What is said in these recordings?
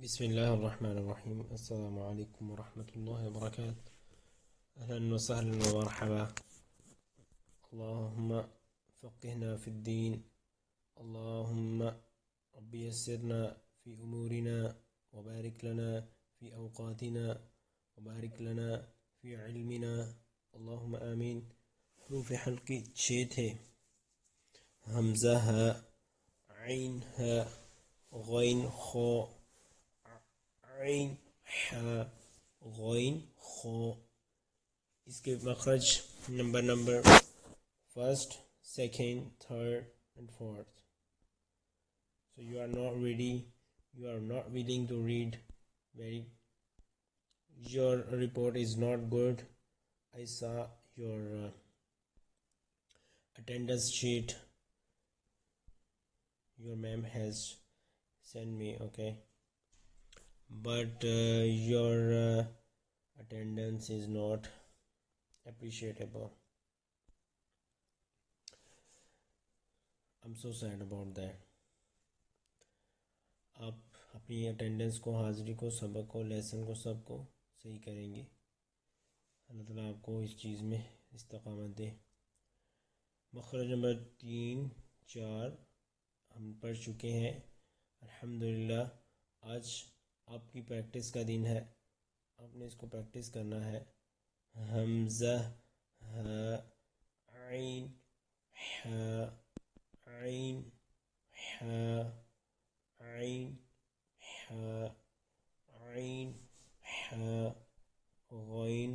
بسم الله الرحمن الرحيم. السلام عليكم ورحمة الله وبركاته. أهلا وسهلا ومرحبا. اللهم فقهنا في الدين. اللهم رب يسرنا في أمورنا وبارك لنا في أوقاتنا وبارك لنا في علمنا اللهم آمين. حروف حلقی 6 تھے: حمزہ ہے، عین ہے، غین خو، عین حا، غین خو. اس کے مخرج number first, second, third and fourth. So you are not ready, you are not willing to read. Your report is not good. I saw your attendance sheet your ma'am has sent me, okay, but your attendance is not appreciable. I'm so sad about that. آپ اپنی attendance کو، حاضری کو، سبق کو، lesson کو، سب کو صحیح کریں گے. اللہ تعالیٰ آپ کو اس چیز میں استقامت دے. مخرج نمبر 3 4 ہم پڑھ چکے ہیں الحمدللہ. آج آپ کی پریکٹس کا دن ہے، آپ نے اس کو پریکٹس کرنا ہے. حمزہ ہا، عین حا، عین حا، عین حا، عین حا، غین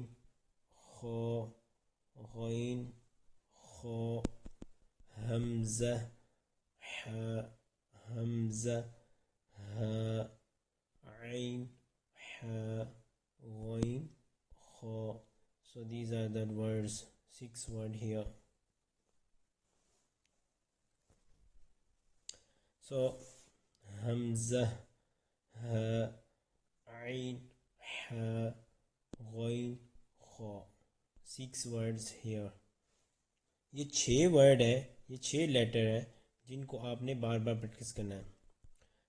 خو، غین خو، حمزہ حا، حمزہ ہا، عین حا، غین خو. So these are the words, 6 words here. So حمزہ ہا، عین حا، غین خو. 6 words here. یہ 6 ورڈ ہے، یہ 6 لیٹر ہے جن کو آپ نے بار بار پریکٹس کرنا ہے.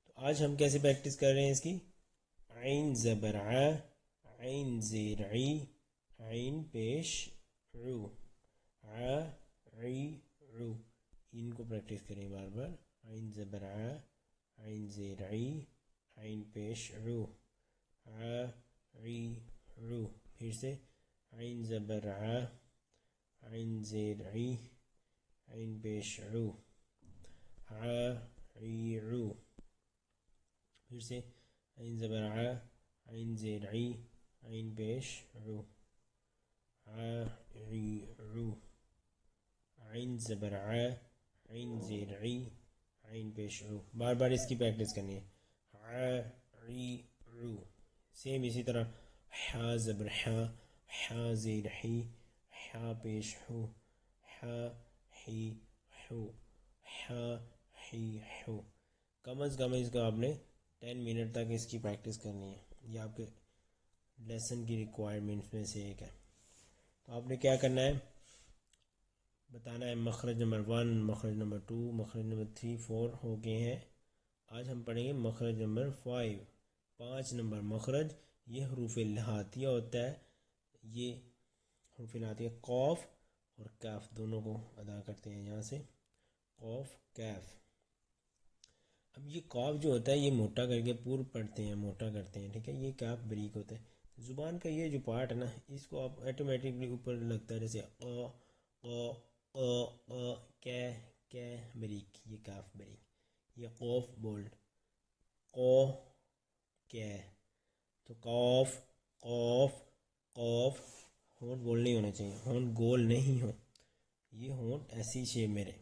تو آج ہم کیسے پریکٹس کر رہے ہیں اس کی؟ عین زبر ع، عین زیر عی، عین پیش رو، ع عی رو. ان کو پریکٹس کریں بار بار. عین زبر ع، عین زیر عی، عین پیش رو، ع عی رو. پھر سے عین زبر ع، عین زیر عی، عین پیش رو، ع عی رو. پھر سے عین زبر ع، عین زیر عی، عین پیش رو، ع عی رو. عین زبر ع، عین زیر عی، عین پیش رو. بار بار اس کی پریکٹس کرنی ہے. ع عی رو. سیم اسی طرح حا زبر حا، حا زیر حی، حا پیش حو، حا حی حو، حا حی حو. کم از کم اس کا آپ نے 10 منٹ تک اس کی پریکٹس کرنی ہے. یہ آپ کے لیسن کی ریکوائرمنٹس میں سے ایک ہے. تو آپ نے کیا کرنا ہے؟ بتانا ہے مخرج نمبر 1، مخرج نمبر 2، مخرج نمبر 3 4 ہو گئے ہیں. آج ہم پڑھیں گے مخرج نمبر 5. 5 نمبر مخرج. یہ حروف لہاتیہ ہوتا ہے. یہ حروف لہاتیہ قوف اور کاف دونوں کو ادا کرتے ہیں یہاں سے. قوف کاف. اب یہ قاف جو ہوتا ہے یہ موٹا کر کے پور پڑھتے ہیں، موٹا کرتے ہیں، ٹھیک ہے. یہ کاف بریک ہوتا ہے. زبان کا یہ جو پارٹ ہے نا، اس کو آپ ایٹومیٹکلی اوپر لگتا ہے، جیسے کی بریک. یہ کاف بریک. یہ قوف بولڈ، قو کی. تو قوف قوف قوف. ہونٹ گول نہیں ہونا چاہیے، ہونٹ گول نہیں ہو. یہ ہونٹ ایسی شیپ میں رہے.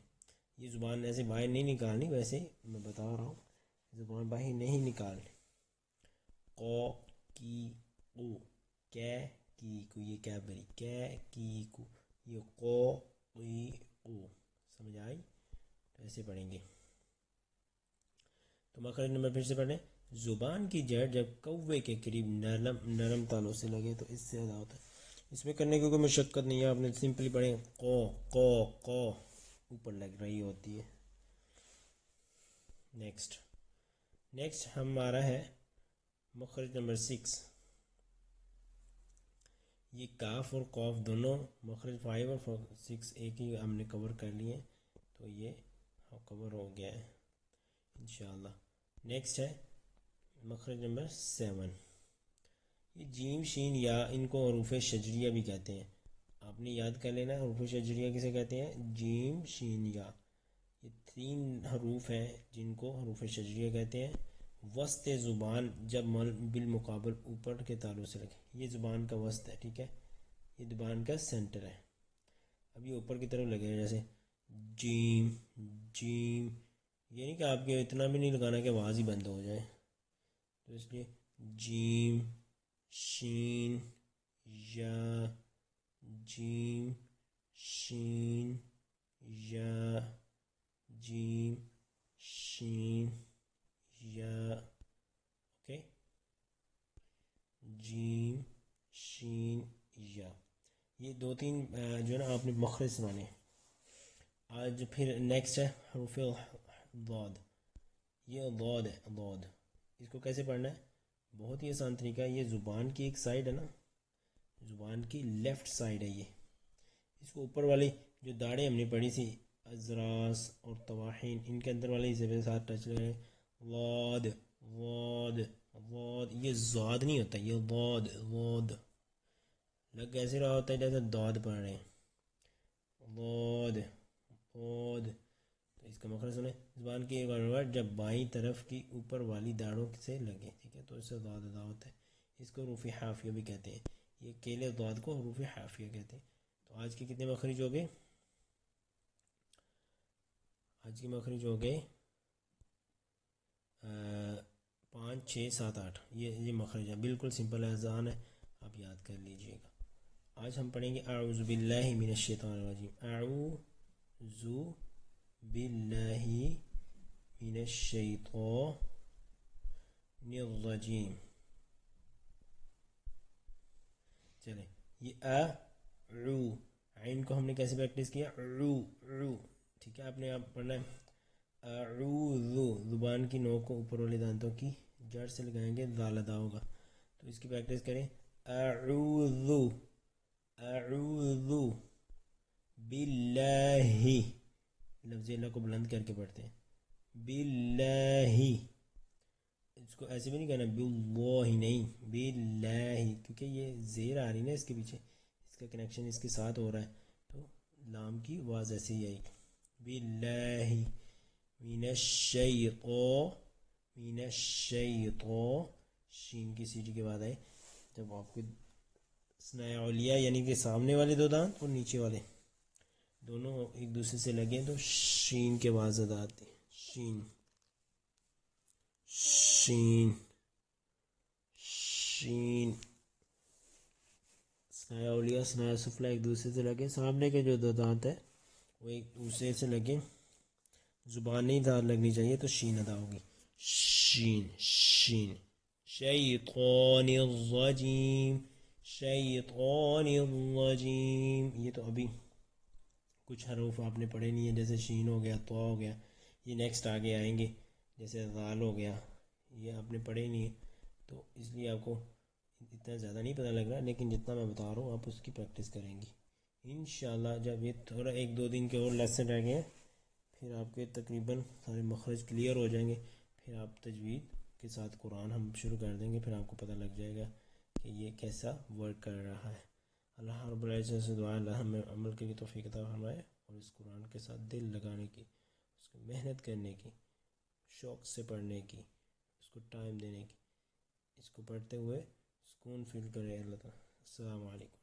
یہ زبان ایسے باہر نہیں نکالنی، ویسے میں بتا رہا ہوں زبان باہر نہیں نکالنی. قو کی قو، کی کو. یہ کیا بری، کی کو. یہ قو قی قو. سمجھ آئی؟ تو ایسے پڑھیں گے. تو مخرج نمبر پھر سے پڑھیں. زبان کی جڑ جب کوے کے قریب نرم تالوں سے لگے تو اس سے ادا ہوتا ہے. اس میں کرنے کی کوئی مشقت نہیں ہے، آپ نے سمپلی پڑھیں قو قو قو، اوپر لگ رہی ہوتی ہے. نیکسٹ ہمارا ہے مخرج نمبر 6، یہ کاف اور قوف دونوں مخرج 5 اور 6 ایک ہی ہم نے کور کر لیے، تو یہ کور ہو گیا ہے انشاءاللہ۔ نیکسٹ ہے مخرج نمبر 7، یہ جیم شین یا، ان کو حروف شجریہ بھی کہتے ہیں، آپ نے یاد کر لینا حروف شجریہ کسے کہتے ہیں، جیم شین یا، یہ 3 حروف ہیں جن کو حروف شجریہ کہتے ہیں۔ وسط زبان جب بالمقابل اوپر کے تعلق سے لگے، یہ زبان کا وسط ہے، ٹھیک ہے، یہ زبان کا سینٹر ہے، اب یہ اوپر کی طرف لگے گا، جیسے جیم جیم، یہ نہیں کہ آپ کے اتنا بھی نہیں لگانا کہ آواز ہی بند ہو جائے، تو اس لیے جیم شین یا، جیم شین یا، جیم شین یا، اوکے، جیم شین یا، یہ 2-3 جو ہے نا آپ نے مخرج سنانے ہیں۔ آج پھر نیکسٹ ہے حروف ضاد، یہ ضاد ہے، ضاد، اس کو کیسے پڑھنا ہے، بہت ہی آسان طریقہ ہے، یہ زبان کی ایک سائڈ ہے نا، زبان کی لیفٹ سائڈ ہے، یہ اس کو اوپر والی جو داڑیں ہم نے پڑھی تھی ازراس اور طواحین، ان کے اندر والے حصے کے ساتھ ٹچ لگے، ضاد ضاد ضاد، یہ ضاد نہیں ہوتا، یہ ضاد ضاد، لگ ایسے رہا ہوتا ہے جیسے داد پڑھ رہے ہیں، ضاد ضاد، تو اس کا مخرج سنیں، زبان کی ایک ورڈ جب بائیں طرف کی اوپر والی داڑوں سے لگے، ٹھیک ہے، تو اس سے ضاد ادا ہوتا ہے، اس کو حروف حافیہ بھی کہتے ہیں، یہ اکیلے ضاد کو حروف حافیہ کہتے ہیں۔ تو آج کے کتنے مخرج ہو گئے، آج کے مخرج ہو گئے 5 6 7 8، یہ مخرج ہے، بالکل سمپل ہے، آسان ہے، آپ یاد کر لیجئے گا۔ آج ہم پڑھیں گے اعوذ باللہ من الشیطان الرجیم، اعوذ باللہ من الشیطان الرجیم، چلیں، یہ عو، عین کو ہم نے کیسے پریکٹس کیا، عو عو، ٹھیک ہے، آپ نے آپ پڑھنا ہے اعوذ، زبان کی نوک کو اوپر والے دانتوں کی جڑ سے لگائیں گے، ذال ادا ہوگا، تو اس کی پریکٹس کریں، اعوذ اعوذ باللہ، لفظ اللہ کو بلند کر کے پڑھتے ہیں، باللہ، اس کو ایسے بھی نہیں کہنا باللہ، نہیں، باللہ، کیونکہ یہ زیر آ رہی نا اس کے پیچھے، اس کا کنیکشن اس کے ساتھ ہو رہا ہے، تو لام کی آواز ایسے ہی آئی، باللہ من الشیطان، من الشیطان، شین کی سیٹی کے بعد آئے، جب آپ کو ثناء علیہ یعنی کہ سامنے والے 2 دانت اور نیچے والے دونوں ایک دوسرے سے لگیں تو شین کے بعد ادا آتی ہے، شین شین شین، ثناء علیہ ثناء سفلی ایک دوسرے سے لگیں، سامنے کے جو 2 دانت ہے وہ ایک دوسرے سے لگیں، زبان نہیں دار لگنی چاہیے، تو شین ادا ہوگی، شین شین، شیطان الرجیم، شیطان الرجیم، یہ تو ابھی کچھ حروف آپ نے پڑھے نہیں ہیں، جیسے شین ہو گیا، تو ہو گیا، یہ نیکسٹ آگے آئیں گے، جیسے ذال ہو گیا، یہ آپ نے پڑھے نہیں ہیں، تو اس لیے آپ کو اتنا زیادہ نہیں پتہ لگ رہا، لیکن جتنا میں بتا رہا ہوں آپ اس کی پریکٹس کریں گی انشاءاللہ۔ جب یہ تھوڑا 1-2 دن کے اور لیسن رہ گئے ہیں، پھر آپ کے تقریباً سارے مخرج کلیئر ہو جائیں گے، پھر آپ تجوید کے ساتھ قرآن ہم شروع کر دیں گے، پھر آپ کو پتہ لگ جائے گا کہ یہ کیسا ورک کر رہا ہے۔ اللہ رب العزت سے دعا اللہ ہمیں عمل کی توفیق عطا فرمائے، اور اس قرآن کے ساتھ دل لگانے کی، اس کو محنت کرنے کی، شوق سے پڑھنے کی، اس کو ٹائم دینے کی، اس کو پڑھتے ہوئے سکون فیل کرے اللہ تعالیٰ۔ السلام علیکم۔